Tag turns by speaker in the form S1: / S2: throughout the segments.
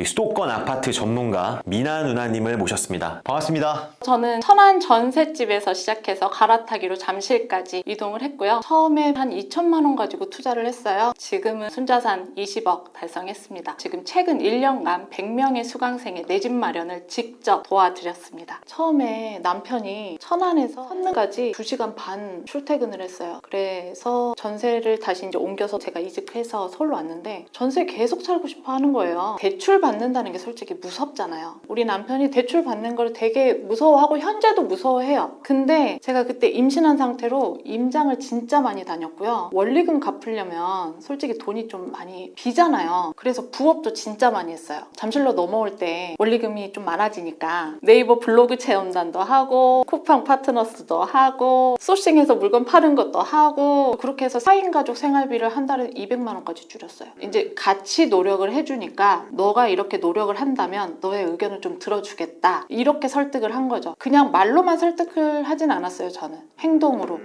S1: 우리 수도권 아파트 전문가 미나 누나님을 모셨습니다. 반갑습니다.
S2: 저는 천안 전셋집에서 시작해서 갈아타기로 잠실까지 이동을 했고요. 처음에 한 2천만 원 가지고 투자를 했어요. 지금은 순자산 20억 달성했습니다. 지금 최근 1년간 100명의 수강생의 내 집 마련을 직접 도와드렸습니다. 처음에 남편이 천안에서 선릉까지 2시간 반 출퇴근을 했어요. 그래서 전세를 다시 이제 옮겨서 제가 이직해서 서울로 왔는데 전세 계속 살고 싶어 하는 거예요. 대출 받는다는 게 솔직히 무섭잖아요. 우리 남편이 대출 받는 걸 되게 무서워하고 현재도 무서워해요. 근데 제가 그때 임신한 상태로 임장을 진짜 많이 다녔고요. 원리금 갚으려면 솔직히 돈이 좀 많이 비잖아요. 그래서 부업도 진짜 많이 했어요. 잠실로 넘어올 때 원리금이 좀 많아지니까 네이버 블로그 체험단도 하고 쿠팡 파트너스도 하고 소싱해서 물건 파는 것도 하고 그렇게 해서 4인 가족 생활비를 한 달에 200만 원까지 줄였어요. 이제 같이 노력을 해주니까 너가 이렇게 노력을 한다면 너의 의견을 좀 들어주겠다. 이렇게 설득을 한 거죠. 그냥 말로만 설득을 하진 않았어요. 저는 행동으로.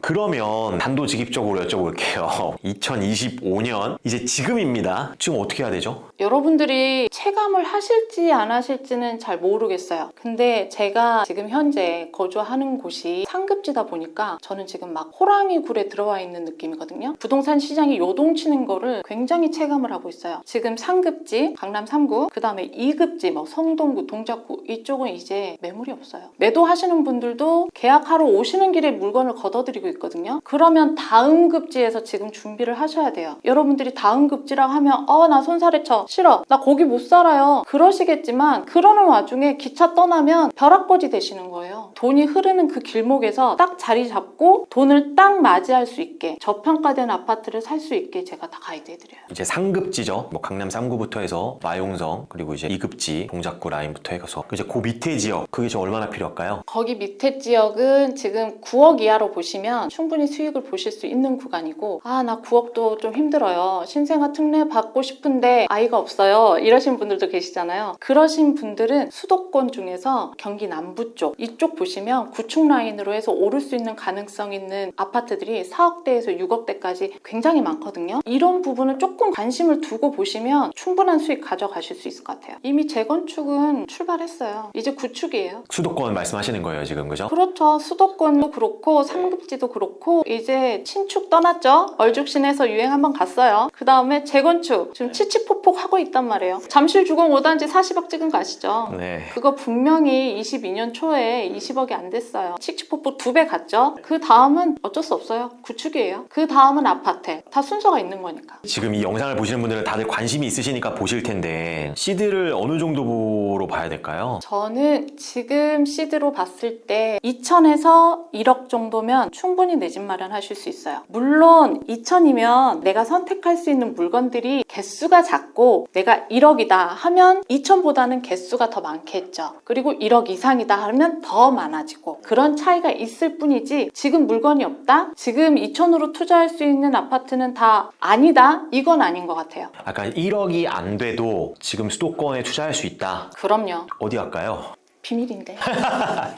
S1: 그러면 단도직입적으로 여쭤볼게요. 2025년 이제 지금입니다. 지금 어떻게 해야 되죠?
S2: 여러분들이 체감을 하실지 안 하실지는 잘 모르겠어요. 근데 제가 지금 현재 거주하는 곳이 상급지다 보니까 저는 지금 막 호랑이 굴에 들어와 있는 느낌이거든요. 부동산 시장이 요동치는 거를 굉장히 체감을 하고 있어요. 지금 상급지, 강남 3구, 그 다음에 2급지, 뭐 성동구, 동작구 이쪽은 이제 매물이 없어요. 매도하시는 분들도 계약하러 오시는 길에 물건을 걷어들이고 있거든요. 그러면 다음 급지에서 지금 준비를 하셔야 돼요. 여러분들이 다음 급지라고 하면 나 손살에 쳐. 싫어. 나 거기 못 살아요. 그러시겠지만 그러는 와중에 기차 떠나면 벼락거지 되시는 거예요. 돈이 흐르는 그 길목에서 딱 자리 잡고 돈을 딱 맞이할 수 있게 저평가된 아파트를 살 수 있게 제가 다 가이드해드려요.
S1: 이제 상급지죠. 뭐 강남 3구부터 해서 마용성 그리고 이제 2급지 동작구 라인부터 해서 이제 그 밑에 지역 그게 좀 얼마나 필요할까요?
S2: 거기 밑에 지역은 지금 9억 이하로 보시면 충분히 수익을 보실 수 있는 구간이고 나 9억도 좀 힘들어요. 신생아 특례 받고 싶은데 아이가 없어요. 이러신 분들도 계시잖아요. 그러신 분들은 수도권 중에서 경기 남부 쪽 이쪽 보시면 구축 라인으로 해서 오를 수 있는 가능성 있는 아파트들이 4억대에서 6억대까지 굉장히 많거든요. 이런 부분을 조금 관심을 두고 보시면 충분한 수익 가져가실 수 있을 것 같아요. 이미 재건축은 출발했어요. 이제 구축이에요.
S1: 수도권 말씀하시는 거예요 지금 그죠?
S2: 그렇죠. 수도권도 그렇고 상급지도 그렇고 이제 신축 떠났죠. 얼죽신에서 유행 한번 갔어요. 그 다음에 재건축 지금 치치폭폭 하고 있단 말이에요. 잠실 주공 5단지 40억 찍은 거 아시죠?
S1: 네.
S2: 그거 분명히 22년 초에 20억이 안 됐어요. 칙칙폭폭 2배 갔죠. 그 다음은 어쩔 수 없어요. 구축이에요. 그 다음은 아파트. 다 순서가 있는 거니까.
S1: 지금 이 영상을 보시는 분들은 다들 관심이 있으시니까 보실 텐데 시드를 어느 정도로 봐야 될까요?
S2: 저는 지금 시드로 봤을 때 2천에서 1억 정도면 충분히 내 집 마련하실 수 있어요. 물론 2천이면 내가 선택할 수 있는 물건들이 개수가 작고 내가 1억이다 하면 2천보다는 개수가 더 많겠죠. 그리고 1억 이상이다 하면 더 많아지고 그런 차이가 있을 뿐이지 지금 물건이 없다? 지금 2천으로 투자할 수 있는 아파트는 다 아니다? 이건 아닌 것 같아요.
S1: 아까 1억이 안 돼도 지금 수도권에 투자할 수 있다.
S2: 그럼요.
S1: 어디 갈까요?
S2: 비밀인데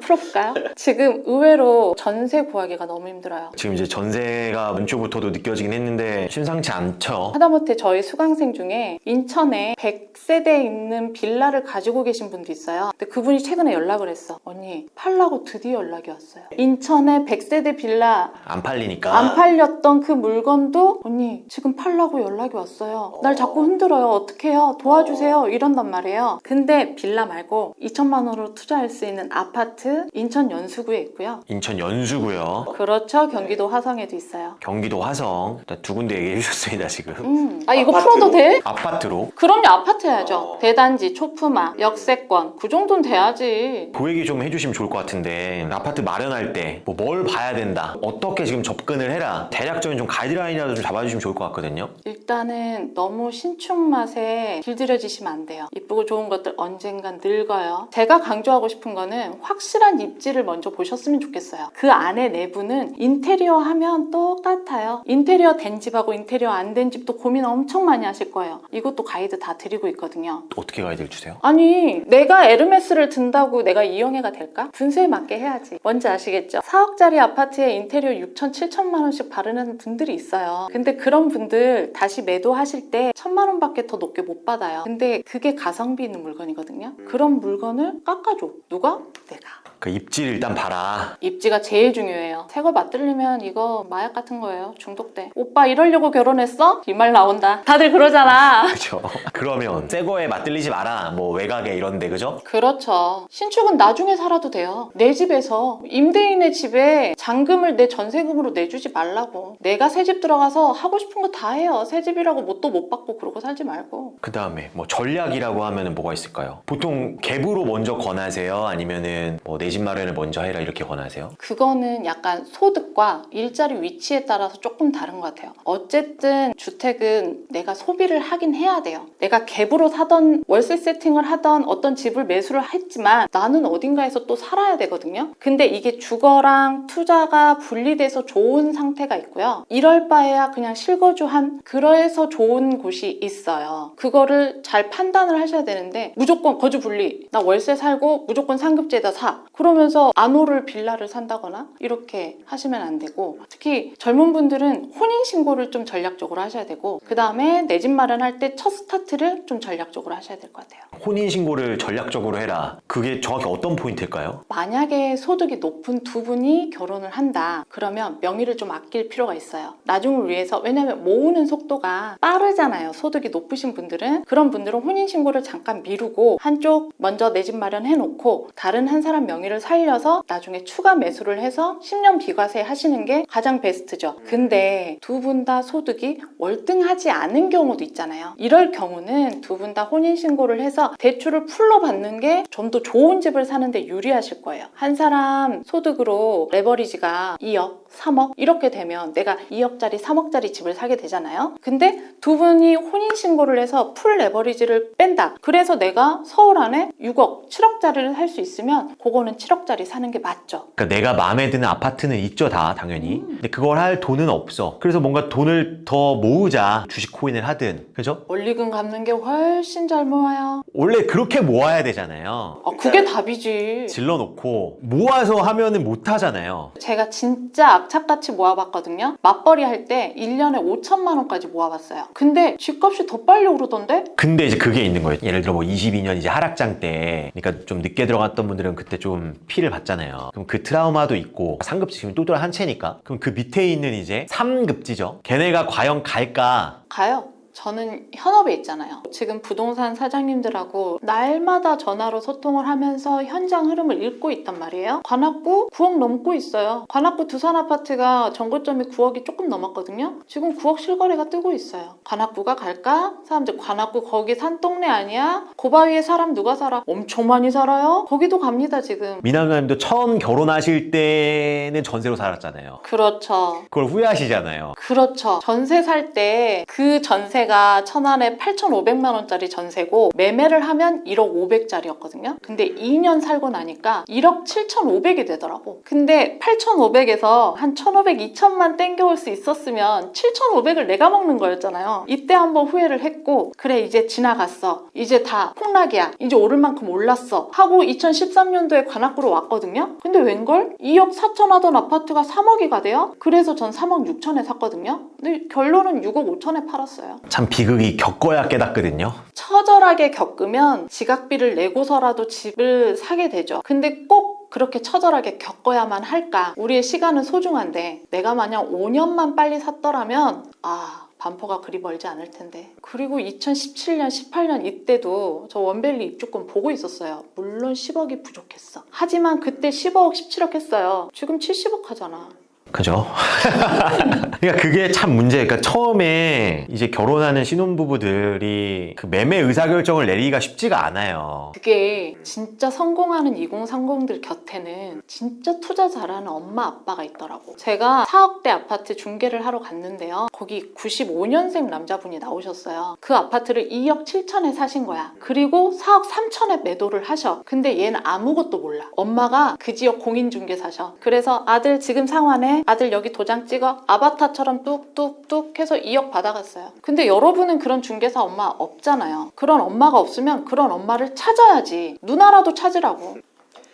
S2: 풀어볼까요? 지금 의외로 전세 구하기가 너무 힘들어요.
S1: 지금 이제 전세가 왼쪽부터도 느껴지긴 했는데 심상치 않죠.
S2: 하다못해 저희 수강생 중에 인천에 100세대 있는 빌라를 가지고 계신 분도 있어요. 근데 그분이 최근에 연락을 했어. 언니 팔라고 드디어 연락이 왔어요. 인천에 100세대 빌라
S1: 안 팔리니까.
S2: 안 팔렸던 그 물건도 언니 지금 팔라고 연락이 왔어요. 날 자꾸 흔들어요. 어떡해요? 도와주세요. 이런단 말이에요. 근데 빌라 말고 2천만 원으로 투자할 수 있는 아파트 인천 연수구에 있고요.
S1: 인천 연수구요.
S2: 그렇죠. 경기도 화성에도 있어요.
S1: 경기도 화성. 일단 두 군데 얘기해 주셨습니다 지금.
S2: 이거 풀어도 돼?
S1: 아파트로.
S2: 그럼요. 아파트 해야죠. 대단지, 초품화, 역세권 그 정도는 돼야지.
S1: 그 얘기 좀 해주시면 좋을 것 같은데 아파트 마련할 때 뭐 뭘 봐야 된다. 어떻게 지금 접근을 해라. 대략적인 좀 가이드라인이라도 좀 잡아주시면 좋을 것 같거든요.
S2: 일단은 너무 신축 맛에 길들여지시면 안 돼요. 이쁘고 좋은 것들 언젠간 늙어요. 제가 강조하고 싶은 거는 확실한 입지를 먼저 보셨으면 좋겠어요. 그 안에 내부는 인테리어 하면 똑같아요. 인테리어 된 집하고 인테리어 안 된 집도 고민 엄청 많이 하실 거예요. 이것도 가이드 다 드리고 있거든요.
S1: 어떻게 가이드를 주세요?
S2: 아니, 내가 에르메스를 든다고 내가 이영애가 될까? 분수에 맞게 해야지. 뭔지 아시겠죠? 4억짜리 아파트에 인테리어 6천, 7천만 원씩 바르는 분들이 있어요. 근데 그런 분들 다시 매도하실 때 1,000만 원밖에 더 높게 못 받아요. 근데 그게 가성비 있는 물건이거든요. 그런 물건을 깎아줘. 누가? 내가.
S1: 그 입지를 일단 봐라.
S2: 입지가 제일 중요해요. 새 거 맞들리면 이거 마약 같은 거예요. 중독돼. 오빠 이러려고 결혼했어? 이 말 나온다. 다들 그러잖아.
S1: 그죠? 그러면 새 거에 맞들리지 마라. 뭐 외곽에 이런데, 그죠?
S2: 그렇죠. 신축은 나중에 살아도 돼요. 내 집에서 임대인의 집에 잔금을 내 전세금으로 내주지 말라고. 내가 새 집 들어가서 하고 싶은 거 다 해요. 새 집이라고 뭣도 못 받고 그러고 살지 말고.
S1: 그 다음에 뭐 전략이라고 하면은 뭐가 있을까요? 보통 갭으로 먼저 권하세요? 아니면은 뭐 내 집 마련을 먼저 해라 이렇게 권하세요?
S2: 그거는 약간 소득과 일자리 위치에 따라서 조금 다른 것 같아요. 어쨌든 주택은 내가 소비를 하긴 해야 돼요. 내가 갭으로 사던 월세 세팅을 하던 어떤 집을 매수를 했지만 나는 어딘가에서 또 살아야 되거든요. 근데 이게 주거랑 투자가 분리돼서 좋은 상태가 있고요. 이럴 바에야 그냥 실거주한 그래서 좋은 곳이 있어요. 그거를 잘 판단을 하셔야 되는데 무조건 거주 분리. 나 월세 살고 무조건 상급지에다 사. 그러면서 안오를 빌라를 산다거나 이렇게 하시면 안 되고 특히 젊은 분들은 혼인신고를 좀 전략적으로 하셔야 되고 그 다음에 내 집 마련할 때 첫 스타트를 좀 전략적으로 하셔야 될 것 같아요.
S1: 혼인신고를 전략적으로 해라. 그게 정확히 어떤 포인트일까요?
S2: 만약에 소득이 높은 두 분이 결혼을 한다. 그러면 명의를 좀 아낄 필요가 있어요. 나중을 위해서. 왜냐하면 모으는 속도가 빠르잖아요. 소득이 높으신 분들은. 그런 분들은 혼인신고를 잠깐 미루고 한쪽 먼저 내 집 마련해놓고 다른 한 사람 명의를 살려서 나중에 추가 매수를 해서 10년 비과세 하시는 게 가장 베스트죠. 근데 두 분 다 소득이 월등하지 않은 경우도 있잖아요. 이럴 경우는 두 분 다 혼인신고를 해서 대출을 풀로 받는 게 좀 더 좋은 집을 사는데 유리하실 거예요. 한 사람 소득으로 레버리지가 2억, 3억 이렇게 되면 내가 2억짜리, 3억짜리 집을 사게 되잖아요. 근데 두 분이 혼인신고를 해서 풀 레버리지를 뺀다. 그래서 내가 서울 안에 6억, 7억짜리를 살 수 있으면 그거는 7억짜리 사는 게 맞죠.
S1: 그러니까 내가 마음에 드는 아파트는 있죠, 다 당연히. 근데 그걸 할 돈은 없어. 그래서 뭔가 돈을 더 모으자. 주식 코인을 하든. 그죠?
S2: 원리금 갚는 게 훨씬 잘 모아요.
S1: 원래 그렇게 모아야 되잖아요.
S2: 그게 답이지.
S1: 질러놓고 모아서 하면은 못 하잖아요.
S2: 제가 진짜 악착같이 모아봤거든요. 맞벌이 할 때 1년에 5천만 원까지 모아봤어요. 근데 집값이 더 빨리 오르던데?
S1: 근데 이제 그게 있는 거예요. 예를 들어 뭐 22년 이제 하락장 때, 그러니까 좀 늦게 들어갔던 분들은 그때 좀 피를 봤잖아요. 그럼 그 트라우마도 있고, 상급지 지금 똘똘 한 채니까. 그럼 그 밑에 있는 이제 3급지죠. 걔네가 과연 갈까?
S2: 가요. 저는 현업에 있잖아요. 지금 부동산 사장님들하고 날마다 전화로 소통을 하면서 현장 흐름을 읽고 있단 말이에요. 관악구 9억 넘고 있어요. 관악구 두산 아파트가 정고점이 9억이 조금 넘었거든요. 지금 9억 실거래가 뜨고 있어요. 관악구가 갈까? 사람들 관악구 거기 산동네 아니야? 고바위에 사람 누가 살아? 엄청 많이 살아요. 거기도 갑니다 지금.
S1: 미남가님도 처음 결혼하실 때는 전세로 살았잖아요.
S2: 그렇죠.
S1: 그걸 후회하시잖아요.
S2: 그렇죠. 전세 살 때 그 전세가 천안에 8,500만 원짜리 전세고 매매를 하면 1억 500짜리였거든요. 근데 2년 살고 나니까 1억 7,500이 되더라고. 근데 8,500에서 한 1,500, 2천만 땡겨올 수 있었으면 7,500을 내가 먹는 거였잖아요. 이때 한번 후회를 했고 그래 이제 지나갔어. 이제 다 폭락이야. 이제 오를 만큼 올랐어. 하고 2013년도에 관악구로 왔거든요. 근데 웬걸? 2억 4천 하던 아파트가 3억이 가대요. 그래서 전 3억 6천에 샀거든요. 근데 결론은 6억 5천에 팔았어요.
S1: 참 비극이 겪어야 깨닫거든요.
S2: 처절하게 겪으면 지각비를 내고서라도 집을 사게 되죠. 근데 꼭 그렇게 처절하게 겪어야만 할까? 우리의 시간은 소중한데 내가 만약 5년만 빨리 샀더라면 반포가 그리 멀지 않을 텐데. 그리고 2017년, 18년 이때도 저 원밸리 입주권 보고 있었어요. 물론 10억이 부족했어. 하지만 그때 15억, 17억 했어요. 지금 70억 하잖아.
S1: 그죠? 그러니까 그게 참 문제. 그러니까 처음에 이제 결혼하는 신혼부부들이 그 매매 의사결정을 내리기가 쉽지가 않아요.
S2: 그게 진짜 성공하는 2030들 곁에는 진짜 투자 잘하는 엄마 아빠가 있더라고. 제가 4억대 아파트 중개를 하러 갔는데요. 거기 95년생 남자분이 나오셨어요. 그 아파트를 2억 7천에 사신 거야. 그리고 4억 3천에 매도를 하셔. 근데 얘는 아무것도 몰라. 엄마가 그 지역 공인중개사셔. 그래서 아들 지금 상환해. 아들 여기 도장 찍어. 아바타처럼 뚝뚝뚝 해서 2억 받아갔어요. 근데 여러분은 그런 중개사 엄마 없잖아요. 그런 엄마가 없으면 그런 엄마를 찾아야지. 누나라도 찾으라고.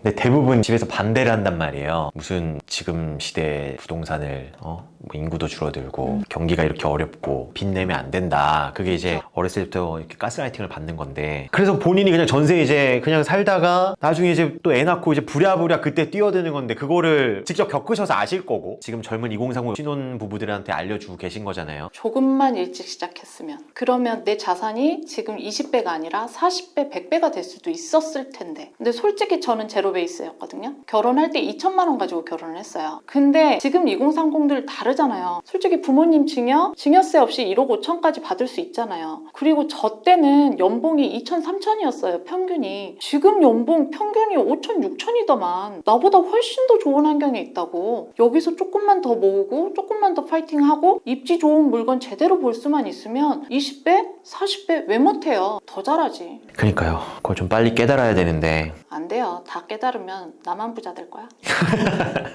S1: 근데 대부분 집에서 반대를 한단 말이에요. 무슨 지금 시대 부동산을 뭐 인구도 줄어들고 경기가 이렇게 어렵고 빚 내면 안 된다. 그게 이제 어렸을 때부터 이렇게 가스라이팅을 받는 건데, 그래서 본인이 그냥 전세 이제 그냥 살다가 나중에 이제 또 애 낳고 이제 부랴부랴 그때 뛰어드는 건데, 그거를 직접 겪으셔서 아실 거고 지금 젊은 2030 신혼 부부들한테 알려주고 계신 거잖아요.
S2: 조금만 일찍 시작했으면, 그러면 내 자산이 지금 20배가 아니라 40배, 100배가 될 수도 있었을 텐데. 근데 솔직히 저는 제로 베이스였거든요. 결혼할 때 2천만 원 가지고 결혼을 했어요. 근데 지금 2030들 다르잖아요. 솔직히 부모님 증여세 없이 1억 5천까지 받을 수 있잖아요. 그리고 저 때는 연봉이 2천, 3천이었어요. 평균이. 지금 연봉 평균이 5천, 6천이더만. 나보다 훨씬 더 좋은 환경에 있다고. 여기서 조금만 더 모으고 조금만 더 파이팅하고 입지 좋은 물건 제대로 볼 수만 있으면 20배? 40배 왜 못해요? 더 잘하지.
S1: 그러니까요. 그걸 좀 빨리 깨달아야 되는데
S2: 안 돼요. 다 깨달으면 나만 부자 될 거야.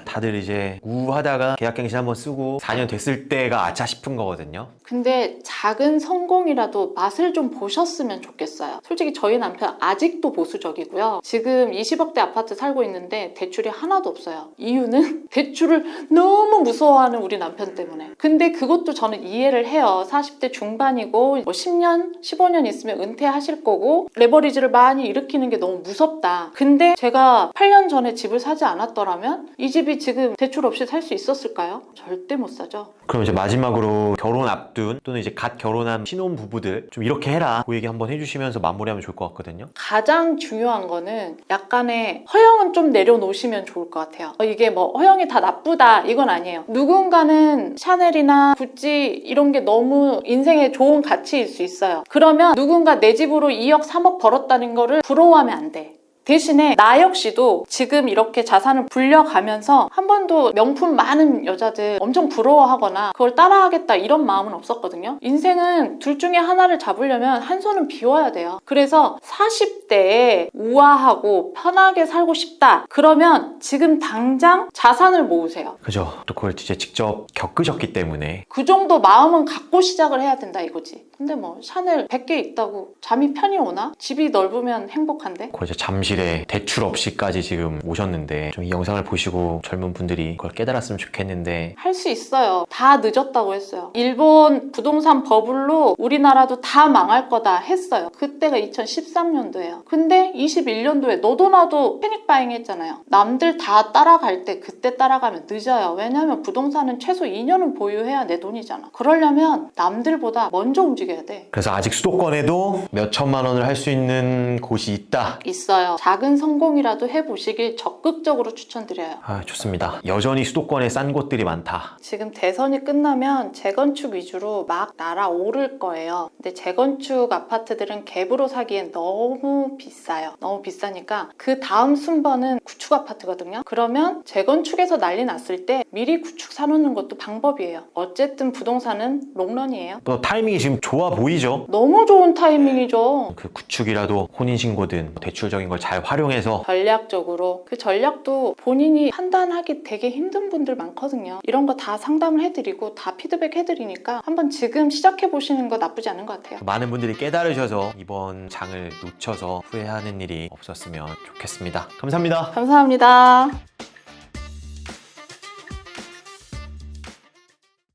S1: 다들 이제 우하다가 계약갱신 한번 쓰고 4년 됐을 때가 아차 싶은 거거든요.
S2: 근데 작은 성공이라도 맛을 좀 보셨으면 좋겠어요. 솔직히 저희 남편 아직도 보수적이고요. 지금 20억대 아파트 살고 있는데 대출이 하나도 없어요. 이유는 대출을 너무 무서워하는 우리 남편 때문에. 근데 그것도 저는 이해를 해요. 40대 중반이고 뭐 10년, 15년 있으면 은퇴하실 거고 레버리지를 많이 일으키는 게 너무 무섭다. 근데 제가 8년 전에 집을 사지 않았더라면 이 집이 지금 대출 없이 살 수 있었을까요? 절대 못 사죠.
S1: 그럼 이제 마지막으로 결혼 앞둔 또는 이제 갓 결혼한 신혼 부부들 좀 이렇게 해라, 그 얘기 한번 해주시면서 마무리하면 좋을 것 같거든요.
S2: 가장 중요한 거는 약간의 허영은 좀 내려놓으시면 좋을 것 같아요. 이게 뭐 허영이 다 나쁘다 이건 아니에요. 누군가는 샤넬이나 구찌 이런 게 너무 인생에 좋은 가치일 수 있어요. 그러면 누군가 내 집으로 2억 3억 벌었다는 거를 부러워하면 안 돼. 대신에 나 역시도 지금 이렇게 자산을 불려가면서 한 번도 명품 많은 여자들 엄청 부러워하거나 그걸 따라하겠다 이런 마음은 없었거든요. 인생은 둘 중에 하나를 잡으려면 한 손은 비워야 돼요. 그래서 40대에 우아하고 편하게 살고 싶다. 그러면 지금 당장 자산을 모으세요.
S1: 그죠. 또 그걸 이제 직접 겪으셨기 때문에.
S2: 그 정도 마음은 갖고 시작을 해야 된다 이거지. 근데 뭐 샤넬 100개 있다고 잠이 편히 오나? 집이 넓으면 행복한데?
S1: 그걸 이제 잠실에 대출 없이까지 지금 오셨는데 좀 이 영상을 보시고 젊은 분들이 그걸 깨달았으면 좋겠는데.
S2: 할 수 있어요. 다 늦었다고 했어요. 일본 부동산 버블로 우리나라도 다 망할 거다 했어요. 그때가 2013년도예요. 근데 21년도에 너도 나도 패닉바잉 했잖아요. 남들 다 따라갈 때 그때 따라가면 늦어요. 왜냐면 부동산은 최소 2년은 보유해야 내 돈이잖아. 그러려면 남들보다 먼저 움직여야 돼.
S1: 그래서 아직 수도권에도 몇 천만 원을 할 수 있는 곳이 있다.
S2: 있어요. 작은 성공이라도 해보시길 적극적으로 추천드려요.
S1: 아, 좋습니다. 여전히 수도권에 싼 곳들이 많다.
S2: 지금 대선이 끝나면 재건축 위주로 막 날아오를 거예요. 근데 재건축 아파트들은 갭으로 사기엔 너무 비싸요. 너무 비싸니까 그 다음 순번은 구축 아파트거든요. 그러면 재건축에서 난리 났을 때 미리 구축 사놓는 것도 방법이에요. 어쨌든 부동산은 롱런이에요.
S1: 또 타이밍이 지금 좋아 보이죠?
S2: 너무 좋은 타이밍이죠.
S1: 그 구축이라도 혼인신고든 대출적인 걸 잘 활용해서
S2: 전략적으로. 그 전략도 본인이 판단하기 되게 힘든 분들 많거든요. 이런 거 다 상담을 해드리고 다 피드백 해드리니까 한번 지금 시작해보시는 거 나쁘지 않은 것 같아요.
S1: 많은 분들이 깨달으셔서 이번 장을 놓쳐서 후회하는 일이 없었으면 좋겠습니다. 감사합니다.
S2: 감사합니다.